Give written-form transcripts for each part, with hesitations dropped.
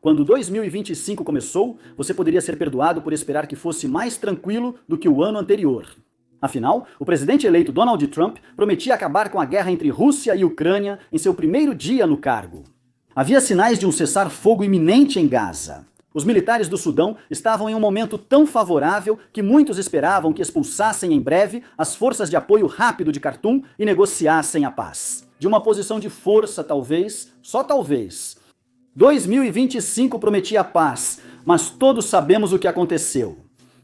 Quando 2025 começou, você poderia ser perdoado por esperar que fosse mais tranquilo do que o ano anterior. Afinal, o presidente eleito Donald Trump prometia acabar com a guerra entre Rússia e Ucrânia em seu primeiro dia no cargo. Havia sinais de um cessar-fogo iminente em Gaza. Os militares do Sudão estavam em um momento tão favorável que muitos esperavam que expulsassem em breve as forças de apoio rápido de Khartoum e negociassem a paz. De uma posição de força, talvez, só talvez. 2025 prometia paz, mas todos sabemos o que aconteceu.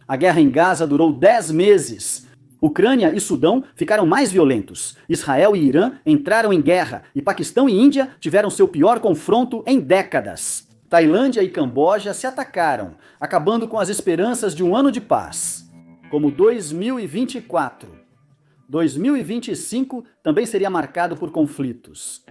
A guerra em Gaza durou 10 meses. Ucrânia e Sudão ficaram mais violentos. Israel e Irã entraram em guerra e Paquistão e Índia tiveram seu pior confronto em décadas. Tailândia e Camboja se atacaram, acabando com as esperanças de um ano de paz. Como 2024. 2025 também seria marcado por conflitos.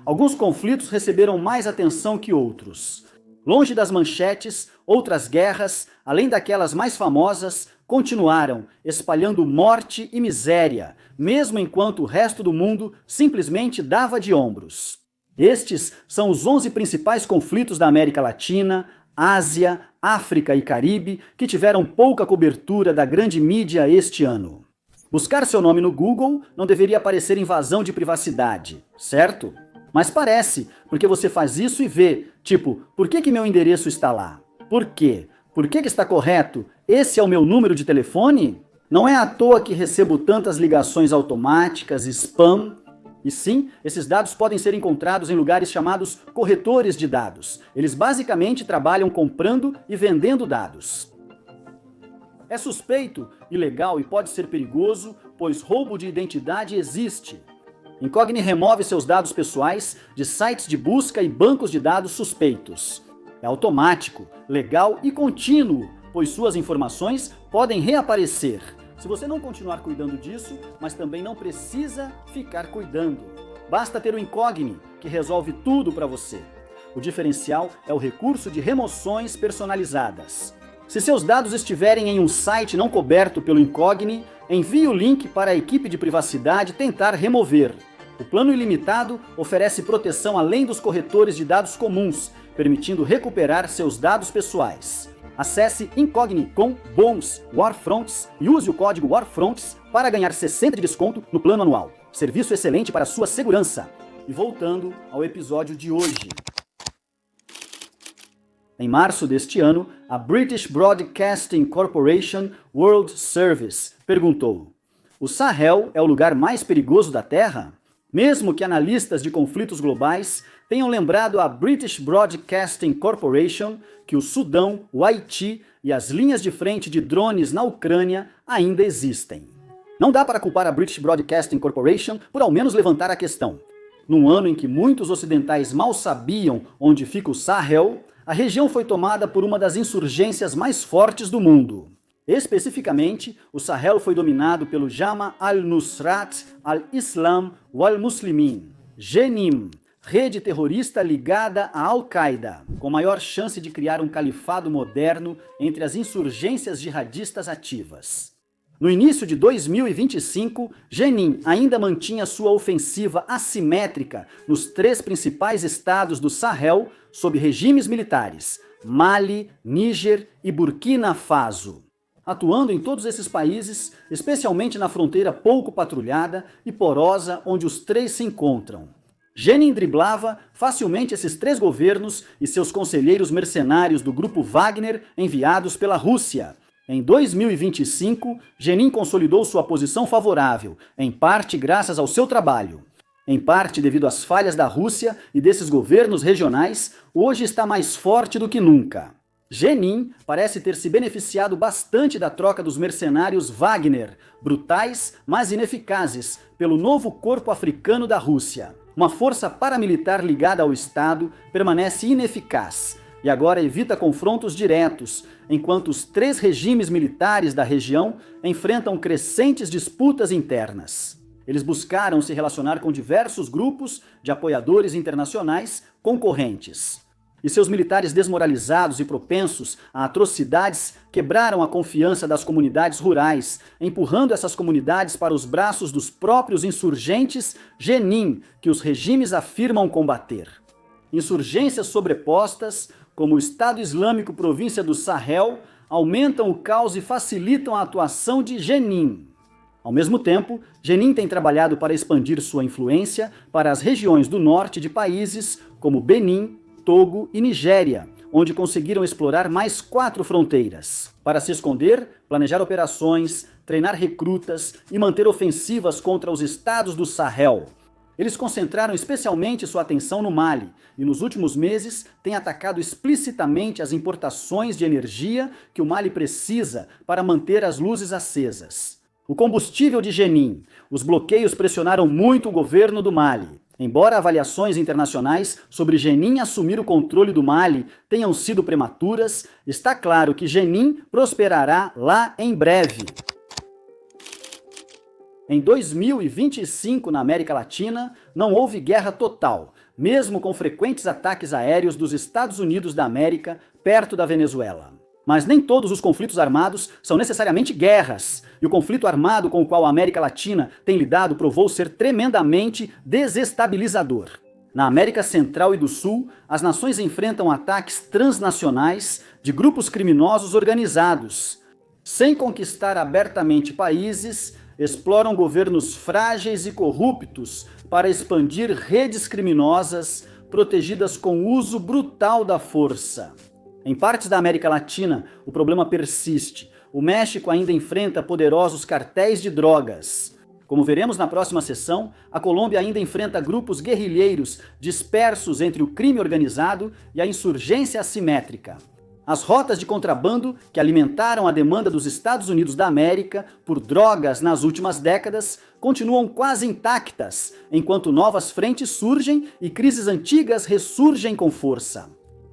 Alguns conflitos receberam mais atenção que outros. Longe das manchetes, outras guerras, além daquelas mais famosas, continuaram espalhando morte e miséria, mesmo enquanto o resto do mundo simplesmente dava de ombros. Estes são os 11 principais conflitos da América Latina, Ásia, África e Caribe que tiveram pouca cobertura da grande mídia este ano. Buscar seu nome no Google não deveria parecer invasão de privacidade, certo? Mas parece, porque você faz isso e vê, tipo, por que meu endereço está lá? Por quê? Por que está correto? Esse é o meu número de telefone? Não é à toa que recebo tantas ligações automáticas, spam. E sim, esses dados podem ser encontrados em lugares chamados corretores de dados. Eles basicamente trabalham comprando e vendendo dados. É suspeito, ilegal e pode ser perigoso, pois roubo de identidade existe. Incogni remove seus dados pessoais de sites de busca e bancos de dados suspeitos. É automático, legal e contínuo, pois suas informações podem reaparecer. Se você não continuar cuidando disso, mas também não precisa ficar cuidando. Basta ter o Incogni, que resolve tudo para você. O diferencial é o recurso de remoções personalizadas. Se seus dados estiverem em um site não coberto pelo Incogni, envie o link para a equipe de privacidade tentar remover. O plano ilimitado oferece proteção além dos corretores de dados comuns, permitindo recuperar seus dados pessoais. Acesse Incogni com Bones Warfronts e use o código Warfronts para ganhar 60% de desconto no plano anual. Serviço excelente para sua segurança. E voltando ao episódio de hoje. Em março deste ano, a British Broadcasting Corporation World Service perguntou: o Sahel é o lugar mais perigoso da Terra? Mesmo que analistas de conflitos globais tenham lembrado à British Broadcasting Corporation que o Sudão, o Haiti e as linhas de frente de drones na Ucrânia ainda existem. Não dá para culpar a British Broadcasting Corporation por ao menos levantar a questão. Num ano em que muitos ocidentais mal sabiam onde fica o Sahel, a região foi tomada por uma das insurgências mais fortes do mundo. Especificamente, o Sahel foi dominado pelo Jama al-Nusrat al-Islam wal-Muslimin, Jenim, rede terrorista ligada à Al-Qaeda, com maior chance de criar um califado moderno entre as insurgências jihadistas ativas. No início de 2025, Jenim ainda mantinha sua ofensiva assimétrica nos 3 principais estados do Sahel sob regimes militares, Mali, Níger e Burkina Faso. Atuando em todos esses países, especialmente na fronteira pouco patrulhada e porosa onde os 3 se encontram. Jenin driblava facilmente esses 3 governos e seus conselheiros mercenários do grupo Wagner enviados pela Rússia. Em 2025, Jenin consolidou sua posição favorável, em parte graças ao seu trabalho. Em parte devido às falhas da Rússia e desses governos regionais, hoje está mais forte do que nunca. Jenin parece ter se beneficiado bastante da troca dos mercenários Wagner, brutais, mas ineficazes, pelo novo corpo africano da Rússia. Uma força paramilitar ligada ao Estado permanece ineficaz e agora evita confrontos diretos, enquanto os 3 regimes militares da região enfrentam crescentes disputas internas. Eles buscaram se relacionar com diversos grupos de apoiadores internacionais concorrentes. E seus militares desmoralizados e propensos a atrocidades quebraram a confiança das comunidades rurais, empurrando essas comunidades para os braços dos próprios insurgentes Jenin, que os regimes afirmam combater. Insurgências sobrepostas, como o Estado Islâmico Província do Sahel, aumentam o caos e facilitam a atuação de Jenin. Ao mesmo tempo, Jenin tem trabalhado para expandir sua influência para as regiões do norte de países como Benin, Togo e Nigéria, onde conseguiram explorar mais 4 fronteiras. Para se esconder, planejar operações, treinar recrutas e manter ofensivas contra os estados do Sahel. Eles concentraram especialmente sua atenção no Mali e nos últimos meses têm atacado explicitamente as importações de energia que o Mali precisa para manter as luzes acesas. O combustível de Jenin. Os bloqueios pressionaram muito o governo do Mali. Embora avaliações internacionais sobre Jenin assumir o controle do Mali tenham sido prematuras, está claro que Jenin prosperará lá em breve. Em 2025, na América Latina, não houve guerra total, mesmo com frequentes ataques aéreos dos Estados Unidos da América perto da Venezuela. Mas nem todos os conflitos armados são necessariamente guerras, e o conflito armado com o qual a América Latina tem lidado provou ser tremendamente desestabilizador. Na América Central e do Sul, as nações enfrentam ataques transnacionais de grupos criminosos organizados. Sem conquistar abertamente países, exploram governos frágeis e corruptos para expandir redes criminosas protegidas com o uso brutal da força. Em partes da América Latina, o problema persiste. O México ainda enfrenta poderosos cartéis de drogas. Como veremos na próxima sessão, a Colômbia ainda enfrenta grupos guerrilheiros dispersos entre o crime organizado e a insurgência assimétrica. As rotas de contrabando que alimentaram a demanda dos Estados Unidos da América por drogas nas últimas décadas continuam quase intactas, enquanto novas frentes surgem e crises antigas ressurgem com força.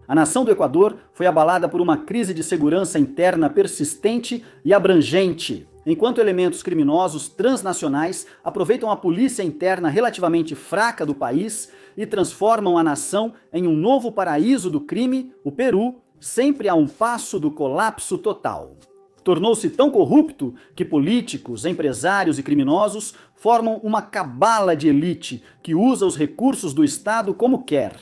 A nação do Equador foi abalada por uma crise de segurança interna persistente e abrangente, enquanto elementos criminosos transnacionais aproveitam a polícia interna relativamente fraca do país e transformam a nação em um novo paraíso do crime, o Peru, sempre a um passo do colapso total. Tornou-se tão corrupto que políticos, empresários e criminosos formam uma cabala de elite que usa os recursos do Estado como quer.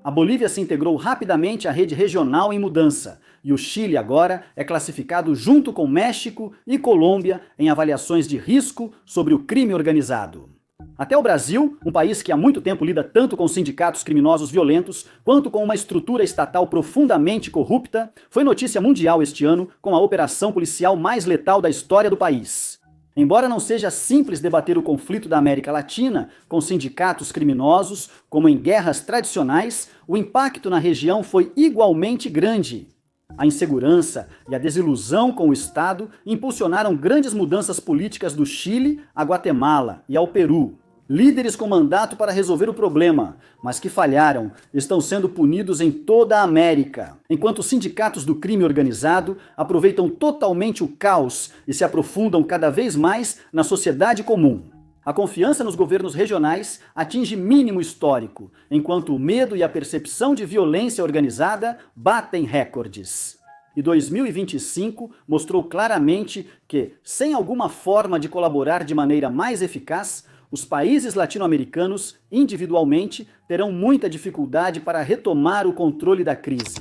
A Bolívia se integrou rapidamente à rede regional em mudança, e o Chile agora é classificado junto com México e Colômbia em avaliações de risco sobre o crime organizado. Até o Brasil, um país que há muito tempo lida tanto com sindicatos criminosos violentos quanto com uma estrutura estatal profundamente corrupta, foi notícia mundial este ano com a operação policial mais letal da história do país. Embora não seja simples debater o conflito da América Latina com sindicatos criminosos, como em guerras tradicionais, o impacto na região foi igualmente grande. A insegurança e a desilusão com o Estado impulsionaram grandes mudanças políticas do Chile a Guatemala e ao Peru. Líderes com mandato para resolver o problema, mas que falharam, estão sendo punidos em toda a América, enquanto os sindicatos do crime organizado aproveitam totalmente o caos e se aprofundam cada vez mais na sociedade comum. A confiança nos governos regionais atinge mínimo histórico, enquanto o medo e a percepção de violência organizada batem recordes. E 2025 mostrou claramente que, sem alguma forma de colaborar de maneira mais eficaz, os países latino-americanos, individualmente, terão muita dificuldade para retomar o controle da crise.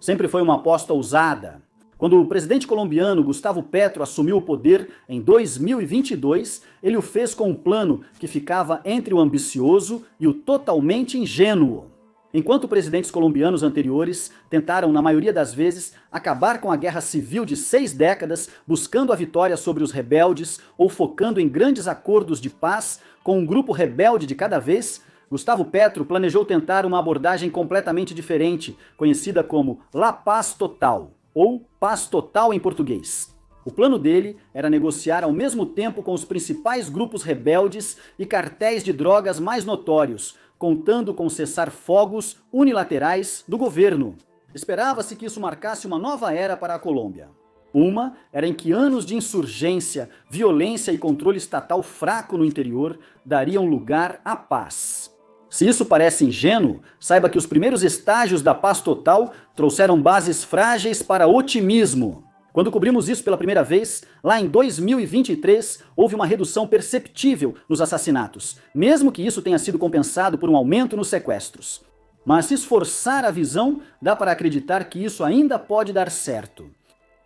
Sempre foi uma aposta ousada. Quando o presidente colombiano Gustavo Petro assumiu o poder em 2022, ele o fez com um plano que ficava entre o ambicioso e o totalmente ingênuo. Enquanto presidentes colombianos anteriores tentaram, na maioria das vezes, acabar com a guerra civil de 6 décadas, buscando a vitória sobre os rebeldes ou focando em grandes acordos de paz com um grupo rebelde de cada vez, Gustavo Petro planejou tentar uma abordagem completamente diferente, conhecida como La Paz Total, ou Paz Total em português. O plano dele era negociar ao mesmo tempo com os principais grupos rebeldes e cartéis de drogas mais notórios, contando com cessar-fogos unilaterais do governo. Esperava-se que isso marcasse uma nova era para a Colômbia. Uma era em que anos de insurgência, violência e controle estatal fraco no interior dariam lugar à paz. Se isso parece ingênuo, saiba que os primeiros estágios da paz total trouxeram bases frágeis para otimismo. Quando cobrimos isso pela primeira vez, lá em 2023, houve uma redução perceptível nos assassinatos, mesmo que isso tenha sido compensado por um aumento nos sequestros. Mas se esforçar a visão, dá para acreditar que isso ainda pode dar certo.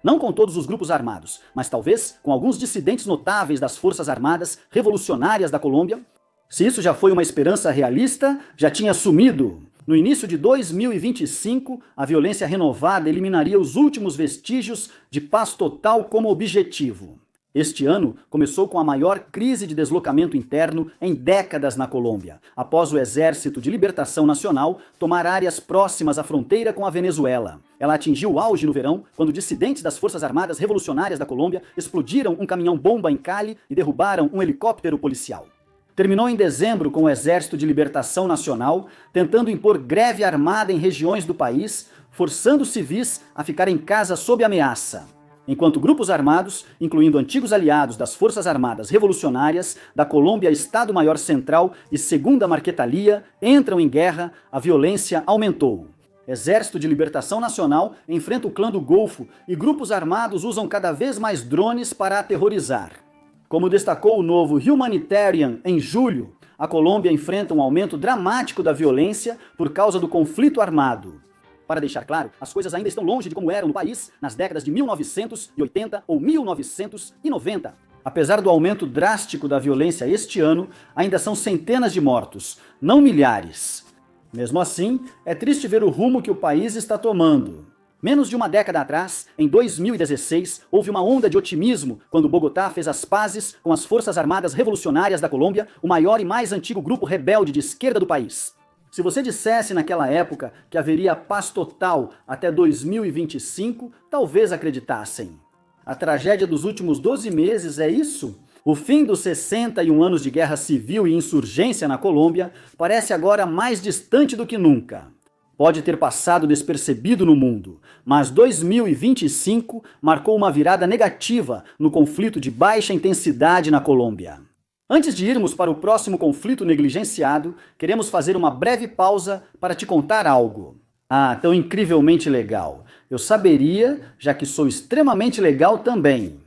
Não com todos os grupos armados, mas talvez com alguns dissidentes notáveis das Forças Armadas Revolucionárias da Colômbia. Se isso já foi uma esperança realista, já tinha sumido. No início de 2025, a violência renovada eliminaria os últimos vestígios de paz total como objetivo. Este ano começou com a maior crise de deslocamento interno em décadas na Colômbia, após o Exército de Libertação Nacional tomar áreas próximas à fronteira com a Venezuela. Ela atingiu o auge no verão, quando dissidentes das Forças Armadas Revolucionárias da Colômbia explodiram um caminhão-bomba em Cali e derrubaram um helicóptero policial. Terminou em dezembro com o Exército de Libertação Nacional tentando impor greve armada em regiões do país, forçando civis a ficar em casa sob ameaça. Enquanto grupos armados, incluindo antigos aliados das Forças Armadas Revolucionárias, da Colômbia Estado-Maior Central e Segunda Marquetalia, entram em guerra, a violência aumentou. Exército de Libertação Nacional enfrenta o Clã do Golfo e grupos armados usam cada vez mais drones para aterrorizar. Como destacou o novo Humanitarian em julho, a Colômbia enfrenta um aumento dramático da violência por causa do conflito armado. Para deixar claro, as coisas ainda estão longe de como eram no país nas décadas de 1980 ou 1990. Apesar do aumento drástico da violência este ano, ainda são centenas de mortos, não milhares. Mesmo assim, é triste ver o rumo que o país está tomando. Menos de uma década atrás, em 2016, houve uma onda de otimismo quando Bogotá fez as pazes com as Forças Armadas Revolucionárias da Colômbia, o maior e mais antigo grupo rebelde de esquerda do país. Se você dissesse naquela época que haveria paz total até 2025, talvez acreditassem. A tragédia dos últimos 12 meses é isso? O fim dos 61 anos de guerra civil e insurgência na Colômbia parece agora mais distante do que nunca. Pode ter passado despercebido no mundo, mas 2025 marcou uma virada negativa no conflito de baixa intensidade na Colômbia. Antes de irmos para o próximo conflito negligenciado, queremos fazer uma breve pausa para te contar algo. Ah, tão incrivelmente legal! Eu saberia, já que sou extremamente legal também.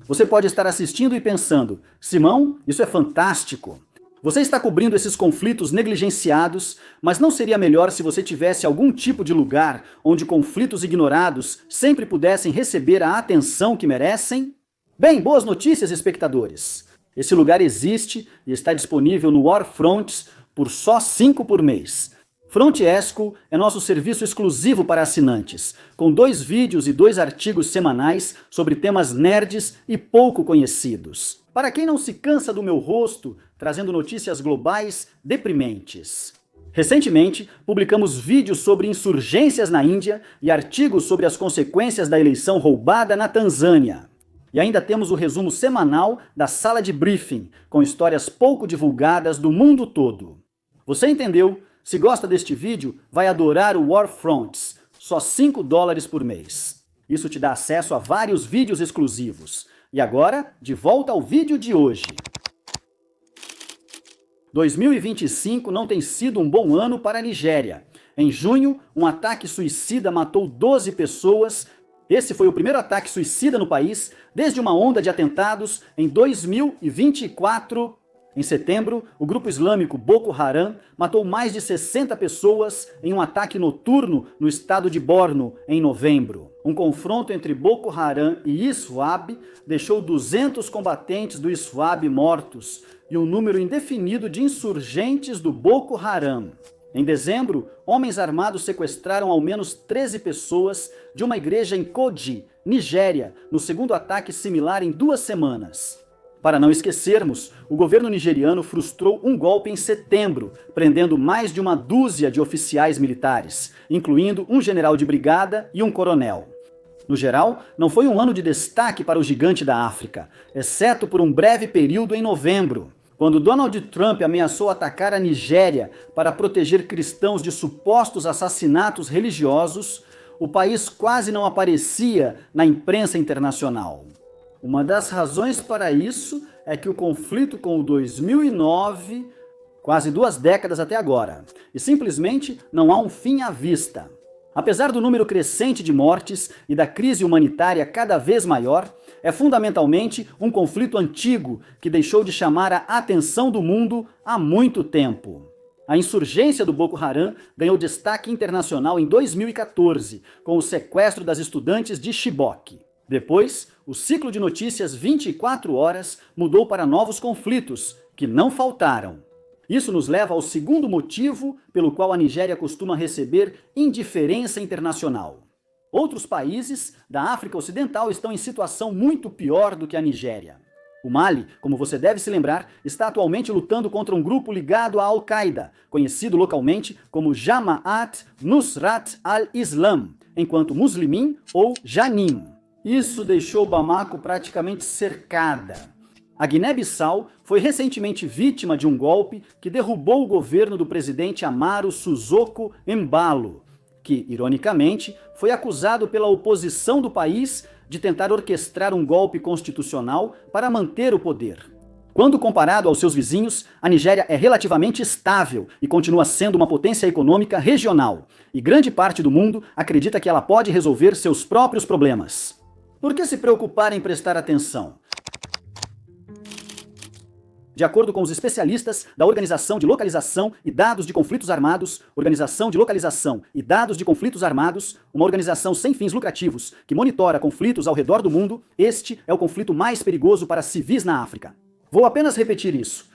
Você pode estar assistindo e pensando, Simão, isso é fantástico! Você está cobrindo esses conflitos negligenciados, mas não seria melhor se você tivesse algum tipo de lugar onde conflitos ignorados sempre pudessem receber a atenção que merecem? Bem, boas notícias, espectadores! Esse lugar existe e está disponível no Warfronts por só R$5 por mês. Frontesco é nosso serviço exclusivo para assinantes, com 2 vídeos e 2 artigos semanais sobre temas nerds e pouco conhecidos. Para quem não se cansa do meu rosto, trazendo notícias globais deprimentes. Recentemente, publicamos vídeos sobre insurgências na Índia e artigos sobre as consequências da eleição roubada na Tanzânia. E ainda temos o resumo semanal da Sala de Briefing, com histórias pouco divulgadas do mundo todo. Você entendeu? Se gosta deste vídeo, vai adorar o Warfronts, só $5 por mês. Isso te dá acesso a vários vídeos exclusivos. E agora, de volta ao vídeo de hoje. 2025 não tem sido um bom ano para a Nigéria. Em junho, um ataque suicida matou 12 pessoas. Esse foi o primeiro ataque suicida no país desde uma onda de atentados em 2024. Em setembro, o grupo islâmico Boko Haram matou mais de 60 pessoas em um ataque noturno no estado de Borno em novembro. Um confronto entre Boko Haram e ISWAP deixou 200 combatentes do ISWAP mortos e um número indefinido de insurgentes do Boko Haram. Em dezembro, homens armados sequestraram ao menos 13 pessoas de uma igreja em Kogi, Nigéria, no segundo ataque similar em 2 semanas. Para não esquecermos, o governo nigeriano frustrou um golpe em setembro, prendendo mais de uma dúzia de oficiais militares, incluindo um general de brigada e um coronel. No geral, não foi um ano de destaque para o gigante da África, exceto por um breve período em novembro, quando Donald Trump ameaçou atacar a Nigéria para proteger cristãos de supostos assassinatos religiosos. O país quase não aparecia na imprensa internacional. Uma das razões para isso é que o conflito com o 2009, quase 2 décadas até agora, e simplesmente não há um fim à vista. Apesar do número crescente de mortes e da crise humanitária cada vez maior, é fundamentalmente um conflito antigo que deixou de chamar a atenção do mundo há muito tempo. A insurgência do Boko Haram ganhou destaque internacional em 2014, com o sequestro das estudantes de Chibok. Depois, o ciclo de notícias 24 horas mudou para novos conflitos, que não faltaram. Isso nos leva ao segundo motivo pelo qual a Nigéria costuma receber indiferença internacional. Outros países da África Ocidental estão em situação muito pior do que a Nigéria. O Mali, como você deve se lembrar, está atualmente lutando contra um grupo ligado à Al-Qaeda, conhecido localmente como Jamaat Nusrat al-Islam, enquanto Muslimin ou Janim. Isso deixou Bamako praticamente cercada. A Guiné-Bissau foi recentemente vítima de um golpe que derrubou o governo do presidente Amaro Sissoko Embalo, que, ironicamente, foi acusado pela oposição do país de tentar orquestrar um golpe constitucional para manter o poder. Quando comparado aos seus vizinhos, a Nigéria é relativamente estável e continua sendo uma potência econômica regional, e grande parte do mundo acredita que ela pode resolver seus próprios problemas. Por que se preocupar em prestar atenção? De acordo com os especialistas da Organização de Localização e Dados de Conflitos Armados, Organização de Localização e Dados de Conflitos Armados, uma organização sem fins lucrativos que monitora conflitos ao redor do mundo, este é o conflito mais perigoso para civis na África. Vou apenas repetir isso.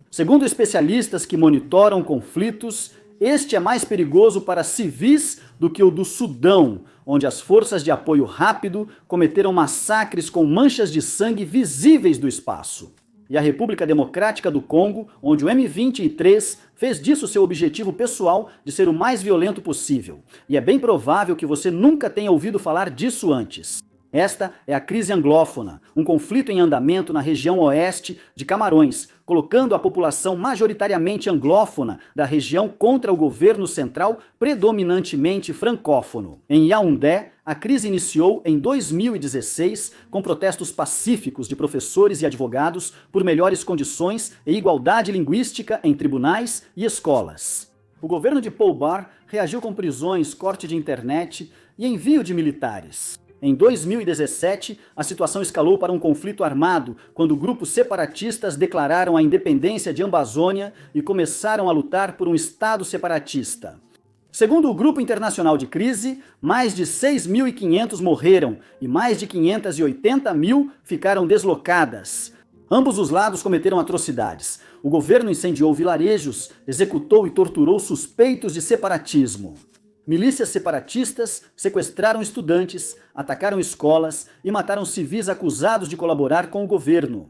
Segundo especialistas que monitoram conflitos, este é mais perigoso para civis do que o do Sudão, onde as forças de apoio rápido cometeram massacres com manchas de sangue visíveis do espaço. E a República Democrática do Congo, onde o M23 fez disso seu objetivo pessoal de ser o mais violento possível. E é bem provável que você nunca tenha ouvido falar disso antes. Esta é a crise anglófona, um conflito em andamento na região oeste de Camarões, colocando a população majoritariamente anglófona da região contra o governo central predominantemente francófono. Em Yaoundé, a crise iniciou em 2016 com protestos pacíficos de professores e advogados por melhores condições e igualdade linguística em tribunais e escolas. O governo de Paul Bar reagiu com prisões, corte de internet e envio de militares. Em 2017, a situação escalou para um conflito armado, quando grupos separatistas declararam a independência de Amazônia e começaram a lutar por um Estado separatista. Segundo o Grupo Internacional de Crise, mais de 6.500 morreram e mais de 580 mil ficaram deslocadas. Ambos os lados cometeram atrocidades. O governo incendiou vilarejos, executou e torturou suspeitos de separatismo. Milícias separatistas sequestraram estudantes, atacaram escolas e mataram civis acusados de colaborar com o governo.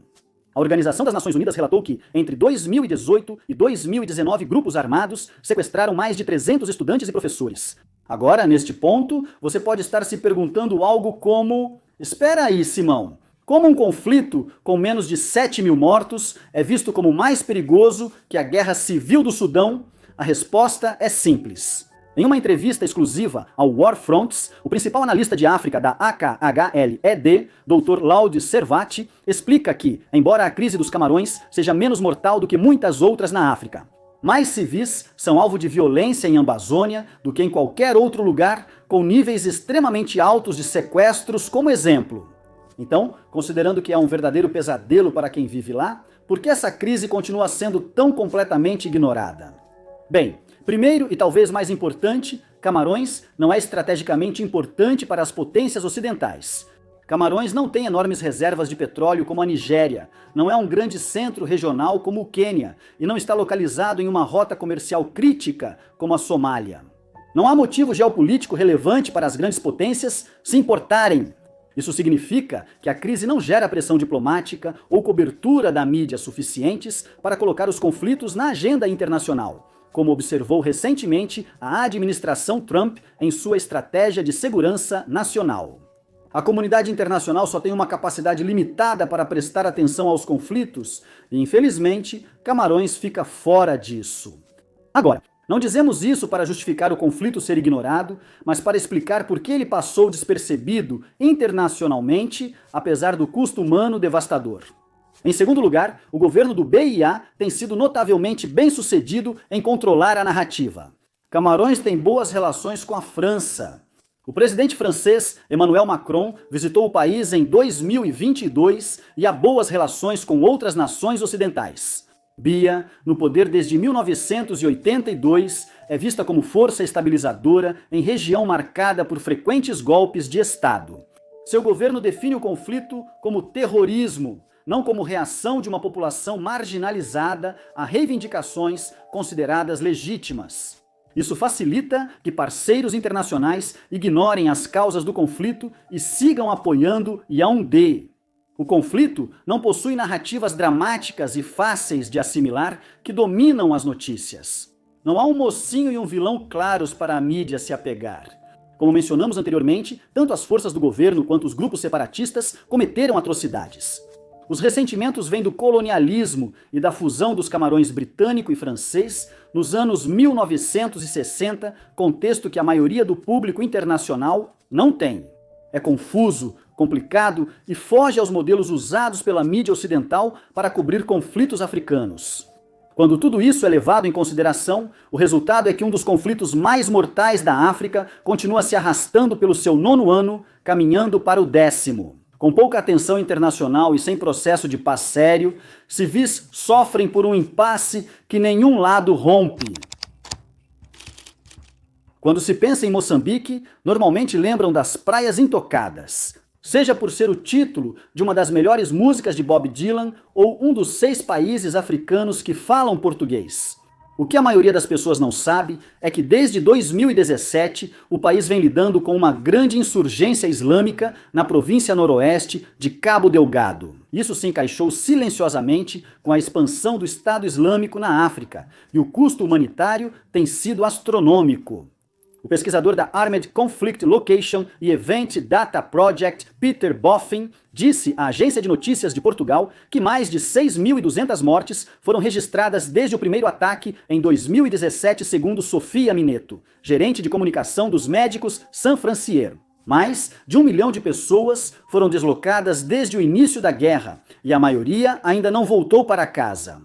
A Organização das Nações Unidas relatou que, entre 2018 e 2019, grupos armados sequestraram mais de 300 estudantes e professores. Agora, neste ponto, você pode estar se perguntando algo como: espera aí, Simão, como um conflito com menos de 7 mil mortos é visto como mais perigoso que a Guerra Civil do Sudão? A resposta é simples. Em uma entrevista exclusiva ao War Fronts, o principal analista de África da AKHLED, Dr. Laude Servati, explica que, embora a crise dos Camarões seja menos mortal do que muitas outras na África, mais civis são alvo de violência em Amazônia do que em qualquer outro lugar, com níveis extremamente altos de sequestros como exemplo. Então, considerando que é um verdadeiro pesadelo para quem vive lá, por que essa crise continua sendo tão completamente ignorada? Bem, primeiro e talvez mais importante, Camarões não é estrategicamente importante para as potências ocidentais. Camarões não tem enormes reservas de petróleo como a Nigéria, não é um grande centro regional como o Quênia e não está localizado em uma rota comercial crítica como a Somália. Não há motivo geopolítico relevante para as grandes potências se importarem. Isso significa que a crise não gera pressão diplomática ou cobertura da mídia suficientes para colocar os conflitos na agenda internacional, como observou recentemente a administração Trump em sua estratégia de segurança nacional. A comunidade internacional só tem uma capacidade limitada para prestar atenção aos conflitos e, infelizmente, Camarões fica fora disso. Agora, não dizemos isso para justificar o conflito ser ignorado, mas para explicar por que ele passou despercebido internacionalmente, apesar do custo humano devastador. Em segundo lugar, o governo do BIA tem sido notavelmente bem-sucedido em controlar a narrativa. Camarões tem boas relações com a França. O presidente francês Emmanuel Macron visitou o país em 2022 e há boas relações com outras nações ocidentais. Bia, no poder desde 1982, é vista como força estabilizadora em região marcada por frequentes golpes de Estado. Seu governo define o conflito como terrorismo, não como reação de uma população marginalizada a reivindicações consideradas legítimas. Isso facilita que parceiros internacionais ignorem as causas do conflito e sigam apoiando Yaoundé. O conflito não possui narrativas dramáticas e fáceis de assimilar que dominam as notícias. Não há um mocinho e um vilão claros para a mídia se apegar. Como mencionamos anteriormente, tanto as forças do governo quanto os grupos separatistas cometeram atrocidades. Os ressentimentos vêm do colonialismo e da fusão dos camarões britânico e francês nos anos 1960, contexto que a maioria do público internacional não tem. É confuso, complicado e foge aos modelos usados pela mídia ocidental para cobrir conflitos africanos. Quando tudo isso é levado em consideração, o resultado é que um dos conflitos mais mortais da África continua se arrastando pelo seu 9º ano, caminhando para o 10º. Com pouca atenção internacional e sem processo de paz sério, civis sofrem por um impasse que nenhum lado rompe. Quando se pensa em Moçambique, normalmente lembram das Praias Intocadas, seja por ser o título de uma das melhores músicas de Bob Dylan ou um dos 6 países africanos que falam português. O que a maioria das pessoas não sabe é que desde 2017 o país vem lidando com uma grande insurgência islâmica na província noroeste de Cabo Delgado. Isso se encaixou silenciosamente com a expansão do Estado Islâmico na África, e o custo humanitário tem sido astronômico. O pesquisador da Armed Conflict Location e Event Data Project, Peter Boffin, disse à agência de notícias de Portugal que mais de 6.200 mortes foram registradas desde o primeiro ataque em 2017, segundo Sofia Mineto, gerente de comunicação dos médicos San Francier. Mais de 1 milhão de pessoas foram deslocadas desde o início da guerra, e a maioria ainda não voltou para casa.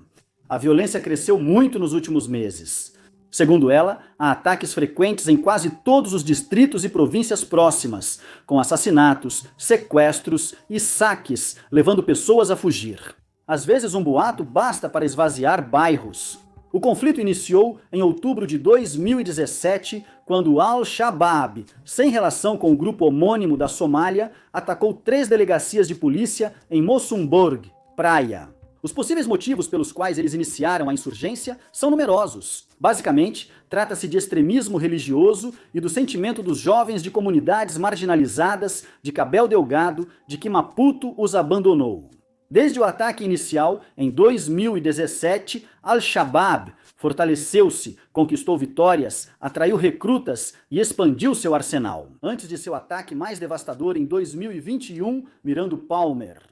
A violência cresceu muito nos últimos meses. Segundo ela, há ataques frequentes em quase todos os distritos e províncias próximas, com assassinatos, sequestros e saques, levando pessoas a fugir. Às vezes um boato basta para esvaziar bairros. O conflito iniciou em outubro de 2017, quando Al-Shabaab, sem relação com o grupo homônimo da Somália, atacou 3 delegacias de polícia em Mocumbourg, Praia. Os possíveis motivos pelos quais eles iniciaram a insurgência são numerosos. Basicamente, trata-se de extremismo religioso e do sentimento dos jovens de comunidades marginalizadas de Cabo Delgado de que Maputo os abandonou. Desde o ataque inicial, em 2017, Al-Shabaab fortaleceu-se, conquistou vitórias, atraiu recrutas e expandiu seu arsenal. Antes de seu ataque mais devastador em 2021, mirando Palmer.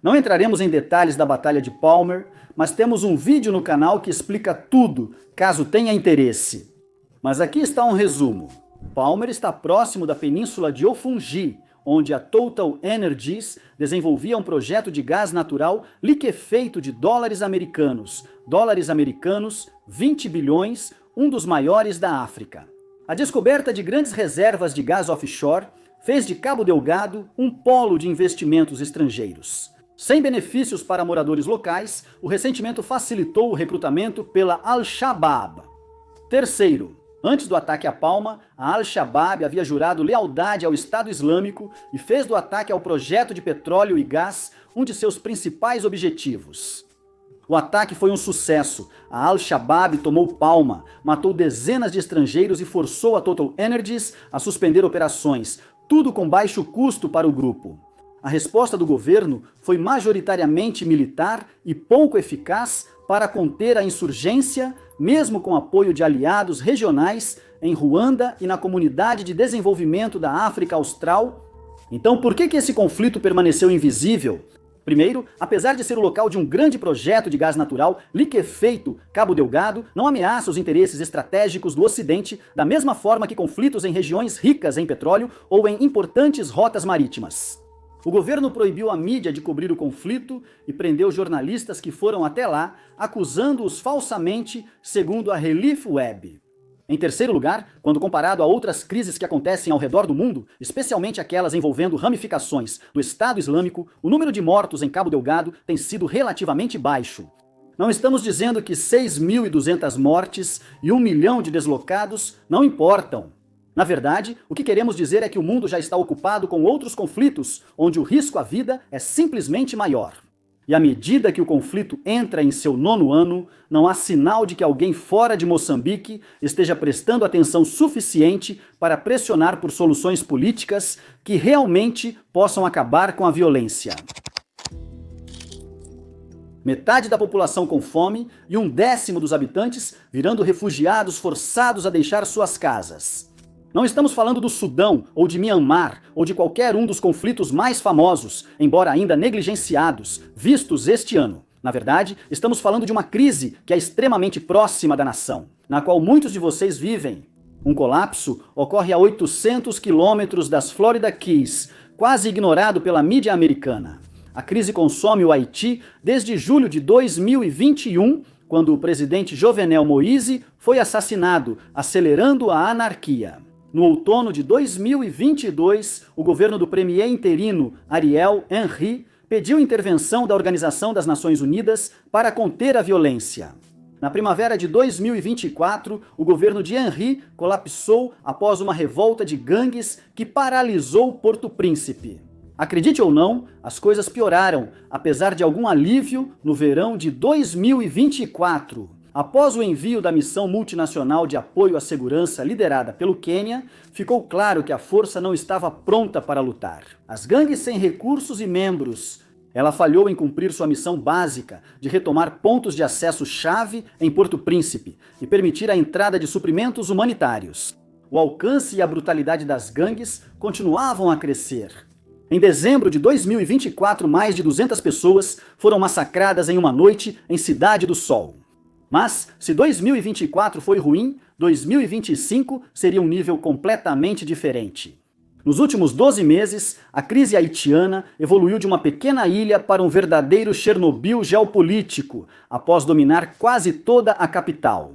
Não entraremos em detalhes da Batalha de Palmer, mas temos um vídeo no canal que explica tudo, caso tenha interesse. Mas aqui está um resumo. Palmer está próximo da península de Ofungi, onde a Total Energies desenvolvia um projeto de gás natural liquefeito de dólares americanos. Dólares americanos, 20 bilhões, um dos maiores da África. A descoberta de grandes reservas de gás offshore fez de Cabo Delgado um polo de investimentos estrangeiros. Sem benefícios para moradores locais, o ressentimento facilitou o recrutamento pela Al-Shabaab. Terceiro, antes do ataque a Palma, a Al-Shabaab havia jurado lealdade ao Estado Islâmico e fez do ataque ao projeto de petróleo e gás um de seus principais objetivos. O ataque foi um sucesso. A Al-Shabaab tomou Palma, matou dezenas de estrangeiros e forçou a Total Energies a suspender operações, tudo com baixo custo para o grupo. A resposta do governo foi majoritariamente militar e pouco eficaz para conter a insurgência, mesmo com apoio de aliados regionais em Ruanda e na Comunidade de Desenvolvimento da África Austral. Então, por que esse conflito permaneceu invisível? Primeiro, apesar de ser o local de um grande projeto de gás natural liquefeito, Cabo Delgado não ameaça os interesses estratégicos do Ocidente da mesma forma que conflitos em regiões ricas em petróleo ou em importantes rotas marítimas. O governo proibiu a mídia de cobrir o conflito e prendeu jornalistas que foram até lá, acusando-os falsamente, segundo a Relief Web. Em terceiro lugar, quando comparado a outras crises que acontecem ao redor do mundo, especialmente aquelas envolvendo ramificações do Estado Islâmico, o número de mortos em Cabo Delgado tem sido relativamente baixo. Não estamos dizendo que 6.200 mortes e 1 milhão de deslocados não importam. Na verdade, o que queremos dizer é que o mundo já está ocupado com outros conflitos, onde o risco à vida é simplesmente maior. E à medida que o conflito entra em seu 9º ano, não há sinal de que alguém fora de Moçambique esteja prestando atenção suficiente para pressionar por soluções políticas que realmente possam acabar com a violência. Metade da população com fome e 1/10 dos habitantes virando refugiados forçados a deixar suas casas. Não estamos falando do Sudão, ou de Mianmar, ou de qualquer um dos conflitos mais famosos, embora ainda negligenciados, vistos este ano. Na verdade, estamos falando de uma crise que é extremamente próxima da nação, na qual muitos de vocês vivem. Um colapso ocorre a 800 quilômetros das Florida Keys, quase ignorado pela mídia americana. A crise consome o Haiti desde julho de 2021, quando o presidente Jovenel Moïse foi assassinado, acelerando a anarquia. No outono de 2022, o governo do premier interino Ariel Henry pediu intervenção da Organização das Nações Unidas para conter a violência. Na primavera de 2024, o governo de Henry colapsou após uma revolta de gangues que paralisou Porto Príncipe. Acredite ou não, as coisas pioraram, apesar de algum alívio no verão de 2024. Após o envio da missão multinacional de apoio à segurança liderada pelo Quênia, ficou claro que a força não estava pronta para lutar. As gangues sem recursos e membros. Ela falhou em cumprir sua missão básica de retomar pontos de acesso-chave em Porto Príncipe e permitir a entrada de suprimentos humanitários. O alcance e a brutalidade das gangues continuavam a crescer. Em dezembro de 2024, mais de 200 pessoas foram massacradas em uma noite em Cidade do Sol. Mas, se 2024 foi ruim, 2025 seria um nível completamente diferente. Nos últimos 12 meses, a crise haitiana evoluiu de uma pequena ilha para um verdadeiro Chernobyl geopolítico, após dominar quase toda a capital.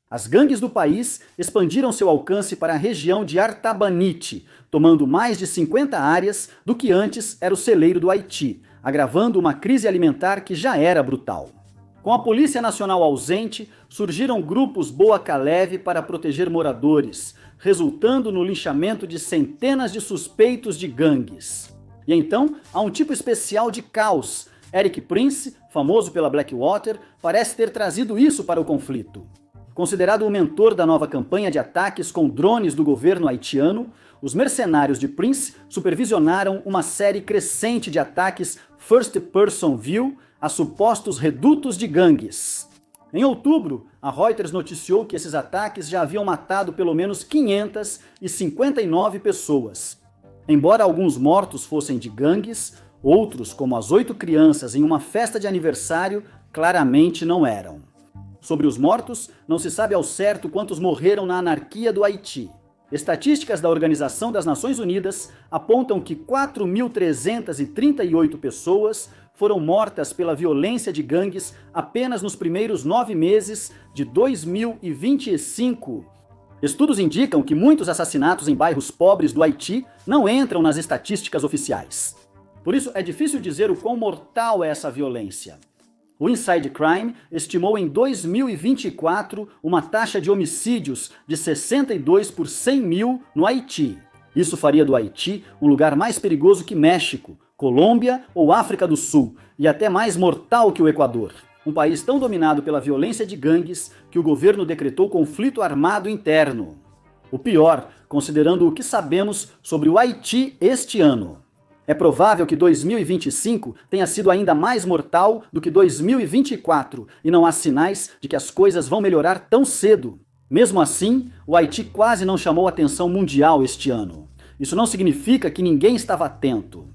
As gangues do país expandiram seu alcance para a região de Artabanite, tomando mais de 50 áreas do que antes era o celeiro do Haiti, agravando uma crise alimentar que já era brutal. Com a Polícia Nacional ausente, surgiram grupos Boa Caleve para proteger moradores, resultando no linchamento de centenas de suspeitos de gangues. E então, há um tipo especial de caos. Erik Prince, famoso pela Blackwater, parece ter trazido isso para o conflito. Considerado o mentor da nova campanha de ataques com drones do governo haitiano, os mercenários de Prince supervisionaram uma série crescente de ataques first-person view a supostos redutos de gangues. Em outubro, a Reuters noticiou que esses ataques já haviam matado pelo menos 559 pessoas. Embora alguns mortos fossem de gangues, outros, como as 8 crianças em uma festa de aniversário, claramente não eram. Sobre os mortos, não se sabe ao certo quantos morreram na anarquia do Haiti. Estatísticas da Organização das Nações Unidas apontam que 4.338 pessoas foram mortas pela violência de gangues apenas nos primeiros 9 meses de 2025. Estudos indicam que muitos assassinatos em bairros pobres do Haiti não entram nas estatísticas oficiais. Por isso, é difícil dizer o quão mortal é essa violência. O Inside Crime estimou em 2024 uma taxa de homicídios de 62 por 100 mil no Haiti. Isso faria do Haiti um lugar mais perigoso que México, Colômbia ou África do Sul, e até mais mortal que o Equador. Um país tão dominado pela violência de gangues que o governo decretou conflito armado interno. O pior, considerando o que sabemos sobre o Haiti este ano. É provável que 2025 tenha sido ainda mais mortal do que 2024 e não há sinais de que as coisas vão melhorar tão cedo. Mesmo assim, o Haiti quase não chamou atenção mundial este ano. Isso não significa que ninguém estava atento.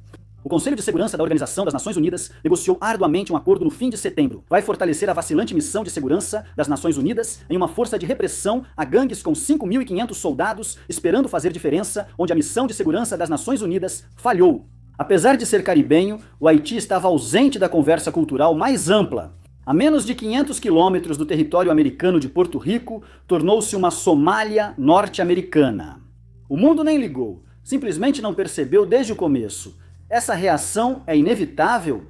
O Conselho de Segurança da Organização das Nações Unidas negociou arduamente um acordo no fim de setembro. Vai fortalecer a vacilante missão de segurança das Nações Unidas em uma força de repressão a gangues com 5.500 soldados esperando fazer diferença, onde a missão de segurança das Nações Unidas falhou. Apesar de ser caribenho, o Haiti estava ausente da conversa cultural mais ampla. A menos de 500 quilômetros do território americano de Porto Rico, tornou-se uma Somália norte-americana. O mundo nem ligou, simplesmente não percebeu desde o começo. Essa reação é inevitável?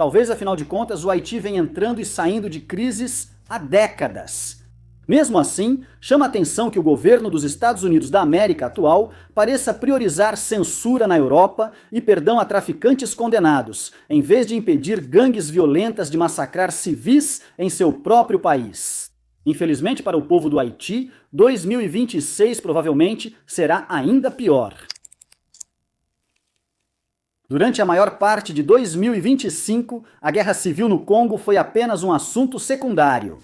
Talvez, afinal de contas, o Haiti venha entrando e saindo de crises há décadas. Mesmo assim, chama a atenção que o governo dos Estados Unidos da América atual pareça priorizar censura na Europa e perdão a traficantes condenados, em vez de impedir gangues violentas de massacrar civis em seu próprio país. Infelizmente para o povo do Haiti, 2026 provavelmente será ainda pior. Durante a maior parte de 2025, a guerra civil no Congo foi apenas um assunto secundário.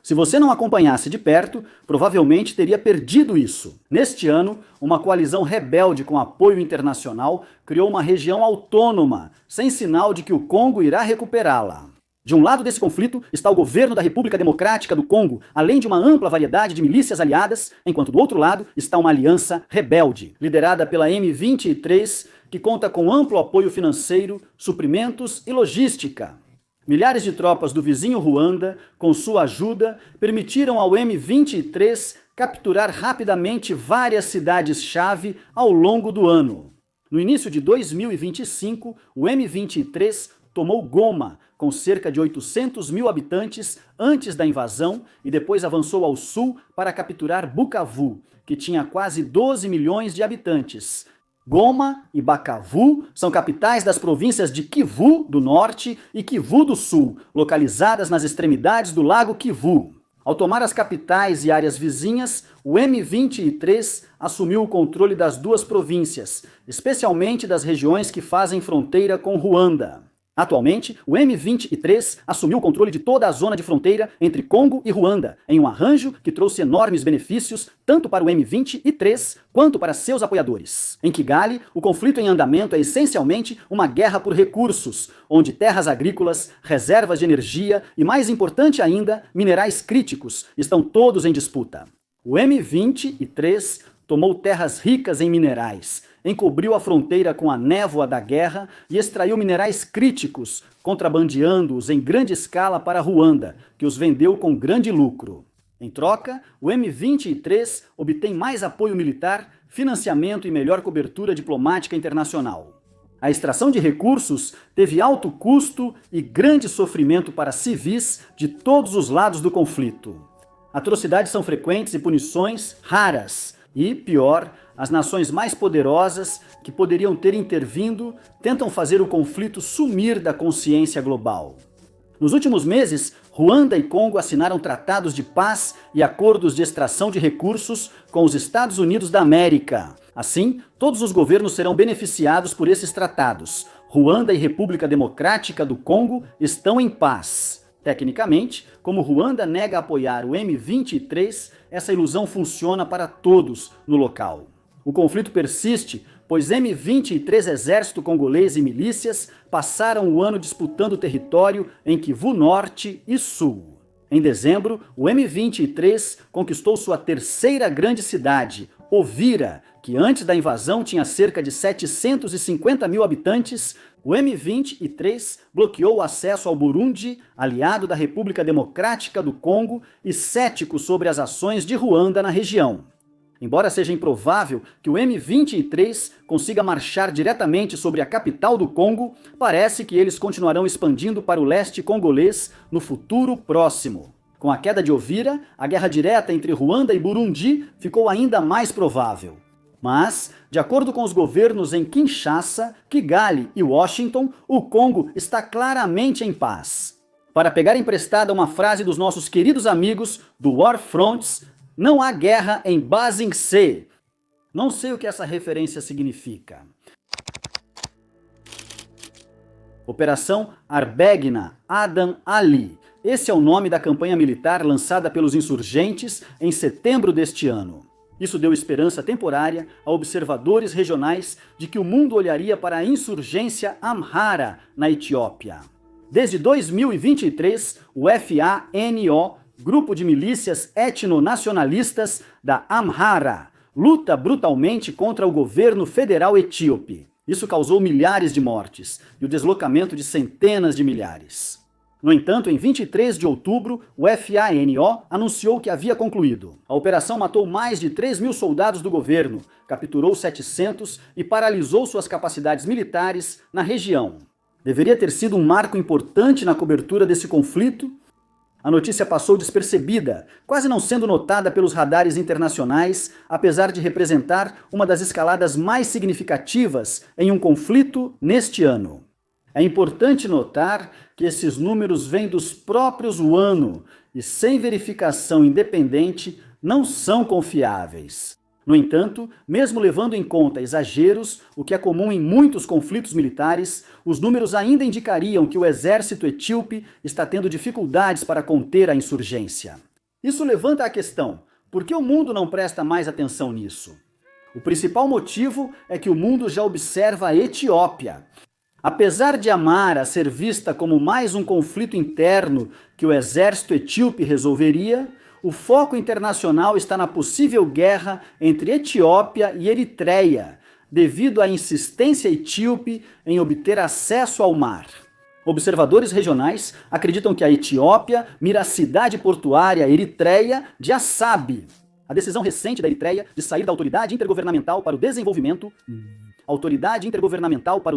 Se você não acompanhasse de perto, provavelmente teria perdido isso. Neste ano, uma coalizão rebelde com apoio internacional criou uma região autônoma, sem sinal de que o Congo irá recuperá-la. De um lado desse conflito está o governo da República Democrática do Congo, além de uma ampla variedade de milícias aliadas, enquanto do outro lado está uma aliança rebelde, liderada pela M23, que conta com amplo apoio financeiro, suprimentos e logística. Milhares de tropas do vizinho Ruanda, com sua ajuda, permitiram ao M23 capturar rapidamente várias cidades-chave ao longo do ano. No início de 2025, o M23 tomou Goma, com cerca de 800 mil habitantes antes da invasão, e depois avançou ao sul para capturar Bukavu, que tinha quase 12 milhões de habitantes. Goma e Bukavu são capitais das províncias de Kivu do norte e Kivu do sul, localizadas nas extremidades do lago Kivu. Ao tomar as capitais e áreas vizinhas, o M23 assumiu o controle das duas províncias, especialmente das regiões que fazem fronteira com Ruanda. Atualmente, o M23 assumiu o controle de toda a zona de fronteira entre Congo e Ruanda, em um arranjo que trouxe enormes benefícios tanto para o M23 quanto para seus apoiadores. Em Kigali, o conflito em andamento é essencialmente uma guerra por recursos, onde terras agrícolas, reservas de energia e, mais importante ainda, minerais críticos estão todos em disputa. O M23 tomou terras ricas em minerais, encobriu a fronteira com a névoa da guerra e extraiu minerais críticos, contrabandeando-os em grande escala para Ruanda, que os vendeu com grande lucro. Em troca, o M23 obtém mais apoio militar, financiamento e melhor cobertura diplomática internacional. A extração de recursos teve alto custo e grande sofrimento para civis de todos os lados do conflito. Atrocidades são frequentes e punições raras. E, pior, as nações mais poderosas, que poderiam ter intervindo, tentam fazer o conflito sumir da consciência global. Nos últimos meses, Ruanda e Congo assinaram tratados de paz e acordos de extração de recursos com os Estados Unidos da América. Assim, todos os governos serão beneficiados por esses tratados. Ruanda e República Democrática do Congo estão em paz. Tecnicamente, como Ruanda nega apoiar o M23, essa ilusão funciona para todos no local. O conflito persiste, pois M23 Exército Congolês e milícias passaram o ano disputando território em Kivu Norte e Sul. Em dezembro, o M23 conquistou sua terceira grande cidade, Uvira, que antes da invasão tinha cerca de 750 mil habitantes. O M23 bloqueou o acesso ao Burundi, aliado da República Democrática do Congo e cético sobre as ações de Ruanda na região. Embora seja improvável que o M23 consiga marchar diretamente sobre a capital do Congo, parece que eles continuarão expandindo para o leste congolês no futuro próximo. Com a queda de Uvira, a guerra direta entre Ruanda e Burundi ficou ainda mais provável. Mas, de acordo com os governos em Kinshasa, Kigali e Washington, o Congo está claramente em paz. Para pegar emprestada uma frase dos nossos queridos amigos do War Fronts, não há guerra em Basingse. Não sei o que essa referência significa. Operação Arbegna Adam Ali. Esse é o nome da campanha militar lançada pelos insurgentes em setembro deste ano. Isso deu esperança temporária a observadores regionais de que o mundo olharia para a insurgência Amhara na Etiópia. Desde 2023, o FANO, grupo de milícias etnonacionalistas da Amhara, luta brutalmente contra o governo federal etíope. Isso causou milhares de mortes e o deslocamento de centenas de milhares. No entanto, em 23 de outubro, o FANO anunciou que havia concluído. A operação matou mais de 3 mil soldados do governo, capturou 700 e paralisou suas capacidades militares na região. Deveria ter sido um marco importante na cobertura desse conflito. A notícia passou despercebida, quase não sendo notada pelos radares internacionais, apesar de representar uma das escaladas mais significativas em um conflito neste ano. É importante notar que esses números vêm dos próprios UANO e, sem verificação independente, não são confiáveis. No entanto, mesmo levando em conta exageros, o que é comum em muitos conflitos militares, os números ainda indicariam que o exército etíope está tendo dificuldades para conter a insurgência. Isso levanta a questão: por que o mundo não presta mais atenção nisso? O principal motivo é que o mundo já observa a Etiópia. Apesar de Amara ser vista como mais um conflito interno que o exército etíope resolveria, o foco internacional está na possível guerra entre Etiópia e Eritreia, devido à insistência etíope em obter acesso ao mar. Observadores regionais acreditam que a Etiópia mira a cidade portuária eritreia de Assab. A decisão recente da Eritreia de sair da Autoridade Intergovernamental para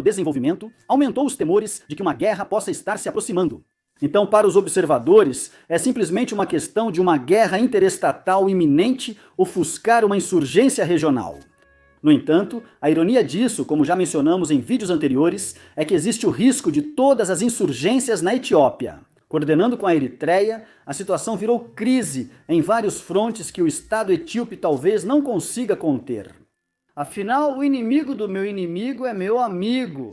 o Desenvolvimento aumentou os temores de que uma guerra possa estar se aproximando. Então, para os observadores, é simplesmente uma questão de uma guerra interestatal iminente ofuscar uma insurgência regional. No entanto, a ironia disso, como já mencionamos em vídeos anteriores, é que existe o risco de todas as insurgências na Etiópia. Coordenando com a Eritreia, a situação virou crise em vários frontes que o Estado etíope talvez não consiga conter. Afinal, o inimigo do meu inimigo é meu amigo.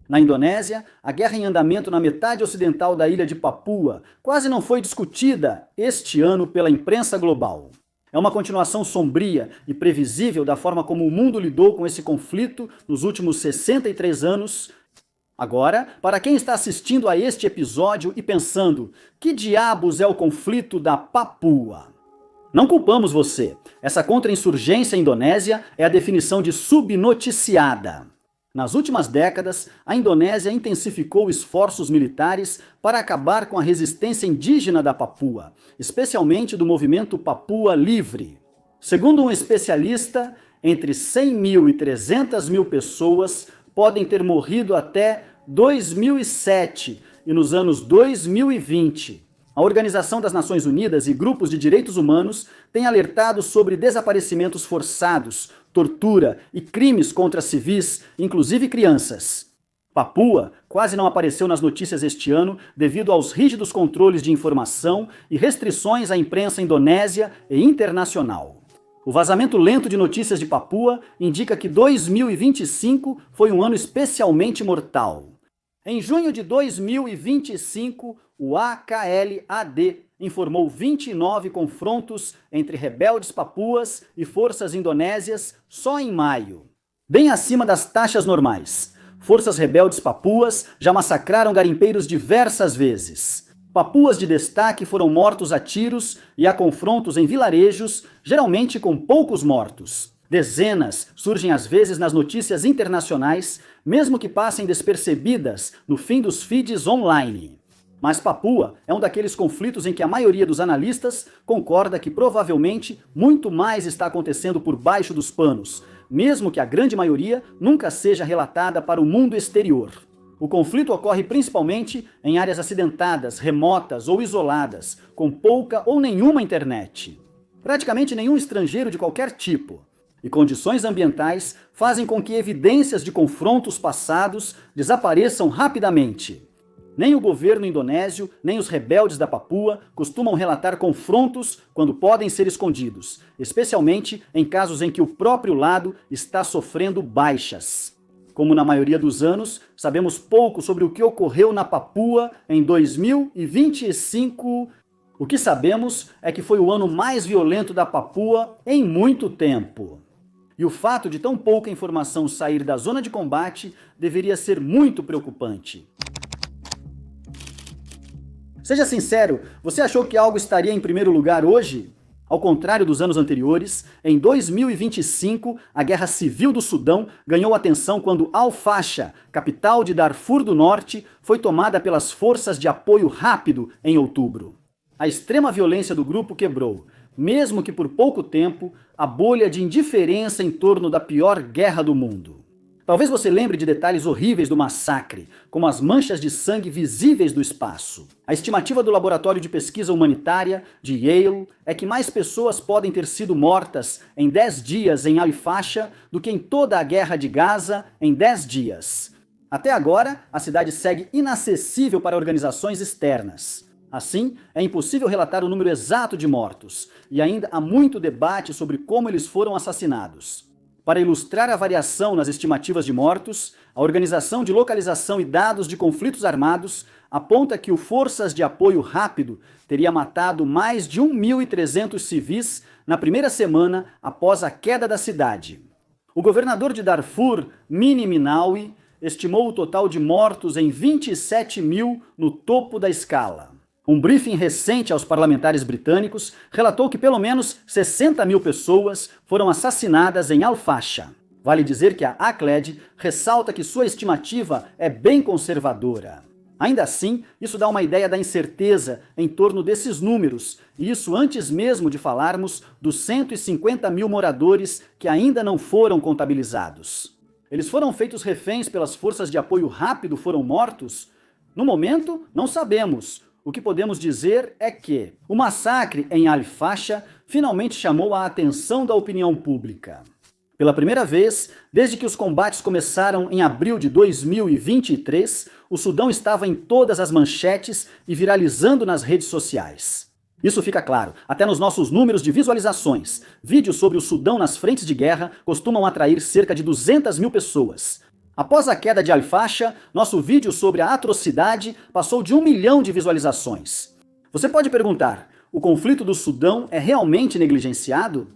Na Indonésia, a guerra em andamento na metade ocidental da ilha de Papua quase não foi discutida este ano pela imprensa global. É uma continuação sombria e previsível da forma como o mundo lidou com esse conflito nos últimos 63 anos. Agora, para quem está assistindo a este episódio e pensando, que diabos é o conflito da Papua? Não culpamos você. Essa contra-insurgência indonésia é a definição de subnoticiada. Nas últimas décadas, a Indonésia intensificou esforços militares para acabar com a resistência indígena da Papua, especialmente do movimento Papua Livre. Segundo um especialista, entre 100 mil e 300 mil pessoas podem ter morrido até 2007 e nos anos 2020. A Organização das Nações Unidas e grupos de direitos humanos têm alertado sobre desaparecimentos forçados, tortura e crimes contra civis, inclusive crianças. Papua quase não apareceu nas notícias este ano devido aos rígidos controles de informação e restrições à imprensa indonésia e internacional. O vazamento lento de notícias de Papua indica que 2025 foi um ano especialmente mortal. Em junho de 2025, o AKLAD informou 29 confrontos entre rebeldes papuas e forças indonésias só em maio, bem acima das taxas normais. Forças rebeldes papuas já massacraram garimpeiros diversas vezes. Papuas de destaque foram mortos a tiros e a confrontos em vilarejos, geralmente com poucos mortos. Dezenas surgem às vezes nas notícias internacionais, mesmo que passem despercebidas no fim dos feeds online. Mas Papua é um daqueles conflitos em que a maioria dos analistas concorda que provavelmente muito mais está acontecendo por baixo dos panos, mesmo que a grande maioria nunca seja relatada para o mundo exterior. O conflito ocorre principalmente em áreas acidentadas, remotas ou isoladas, com pouca ou nenhuma internet. Praticamente nenhum estrangeiro de qualquer tipo. E condições ambientais fazem com que evidências de confrontos passados desapareçam rapidamente. Nem o governo indonésio, nem os rebeldes da Papua costumam relatar confrontos quando podem ser escondidos, especialmente em casos em que o próprio lado está sofrendo baixas. Como na maioria dos anos, sabemos pouco sobre o que ocorreu na Papua em 2025. O que sabemos é que foi o ano mais violento da Papua em muito tempo. E o fato de tão pouca informação sair da zona de combate deveria ser muito preocupante. Seja sincero, você achou que algo estaria em primeiro lugar hoje? Ao contrário dos anos anteriores, em 2025, a Guerra Civil do Sudão ganhou atenção quando Al-Fasha, capital de Darfur do Norte, foi tomada pelas forças de apoio rápido em outubro. A extrema violência do grupo quebrou, mesmo que por pouco tempo, a bolha de indiferença em torno da pior guerra do mundo. Talvez você lembre de detalhes horríveis do massacre, como as manchas de sangue visíveis do espaço. A estimativa do Laboratório de Pesquisa Humanitária de Yale é que mais pessoas podem ter sido mortas em 10 dias em Al-Fasha do que em toda a guerra de Gaza em 10 dias. Até agora, a cidade segue inacessível para organizações externas. Assim, é impossível relatar o número exato de mortos, e ainda há muito debate sobre como eles foram assassinados. Para ilustrar a variação nas estimativas de mortos, a Organização de Localização e Dados de Conflitos Armados aponta que o Forças de Apoio Rápido teria matado mais de 1.300 civis na primeira semana após a queda da cidade. O governador de Darfur, Mini Minawi, estimou o total de mortos em 27 mil no topo da escala. Um briefing recente aos parlamentares britânicos relatou que pelo menos 60 mil pessoas foram assassinadas em Al-Fasha. Vale dizer que a ACLED ressalta que sua estimativa é bem conservadora. Ainda assim, isso dá uma ideia da incerteza em torno desses números, e isso antes mesmo de falarmos dos 150 mil moradores que ainda não foram contabilizados. Eles foram feitos reféns pelas forças de apoio rápido, foram mortos? No momento, não sabemos. O que podemos dizer é que o massacre em Al-Fasha finalmente chamou a atenção da opinião pública. Pela primeira vez, desde que os combates começaram em abril de 2023, o Sudão estava em todas as manchetes e viralizando nas redes sociais. Isso fica claro, até nos nossos números de visualizações. Vídeos sobre o Sudão nas frentes de guerra costumam atrair cerca de 200 mil pessoas. Após a queda de Al-Fasha, nosso vídeo sobre a atrocidade passou de 1 milhão de visualizações. Você pode perguntar, o conflito do Sudão é realmente negligenciado?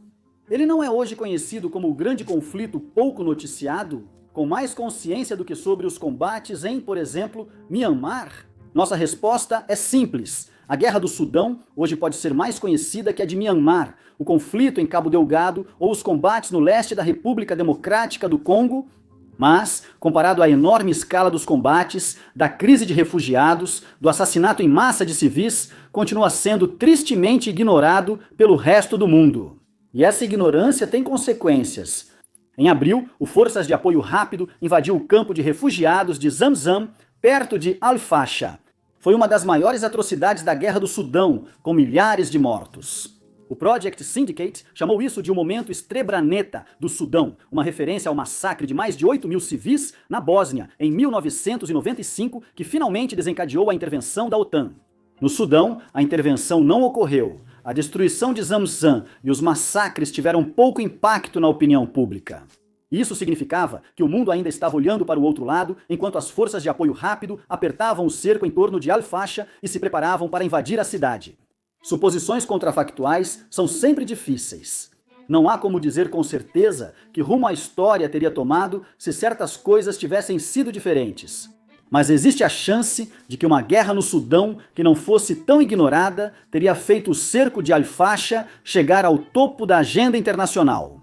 Ele não é hoje conhecido como o grande conflito pouco noticiado, com mais consciência do que sobre os combates em, por exemplo, Myanmar? Nossa resposta é simples. A Guerra do Sudão hoje pode ser mais conhecida que a de Myanmar, o conflito em Cabo Delgado ou os combates no leste da República Democrática do Congo. Mas, comparado à enorme escala dos combates, da crise de refugiados, do assassinato em massa de civis, continua sendo tristemente ignorado pelo resto do mundo. E essa ignorância tem consequências. Em abril, o Forças de Apoio Rápido invadiu o campo de refugiados de Zamzam, perto de Al-Fasha. Foi uma das maiores atrocidades da Guerra do Sudão, com milhares de mortos. O Project Syndicate chamou isso de um momento Srebrenica do Sudão, uma referência ao massacre de mais de 8 mil civis na Bósnia, em 1995, que finalmente desencadeou a intervenção da OTAN. No Sudão, a intervenção não ocorreu. A destruição de Zamzam e os massacres tiveram pouco impacto na opinião pública. Isso significava que o mundo ainda estava olhando para o outro lado, enquanto as forças de apoio rápido apertavam o cerco em torno de Al-Fasha e se preparavam para invadir a cidade. Suposições contrafactuais são sempre difíceis. Não há como dizer com certeza que rumo a história teria tomado se certas coisas tivessem sido diferentes. Mas existe a chance de que uma guerra no Sudão, que não fosse tão ignorada, teria feito o cerco de Al-Fasha chegar ao topo da agenda internacional.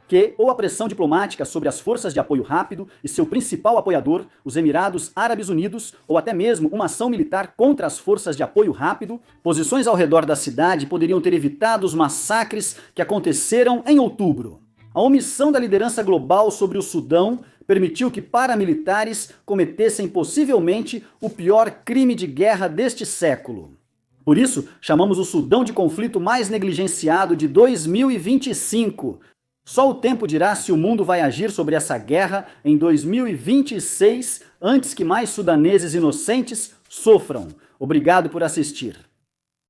Que ou a pressão diplomática sobre as forças de apoio rápido e seu principal apoiador, os Emirados Árabes Unidos, ou até mesmo uma ação militar contra as forças de apoio rápido, posições ao redor da cidade poderiam ter evitado os massacres que aconteceram em outubro. A omissão da liderança global sobre o Sudão permitiu que paramilitares cometessem possivelmente o pior crime de guerra deste século. Por isso, chamamos o Sudão de conflito mais negligenciado de 2025. Só o tempo dirá se o mundo vai agir sobre essa guerra em 2026, antes que mais sudaneses inocentes sofram. Obrigado por assistir.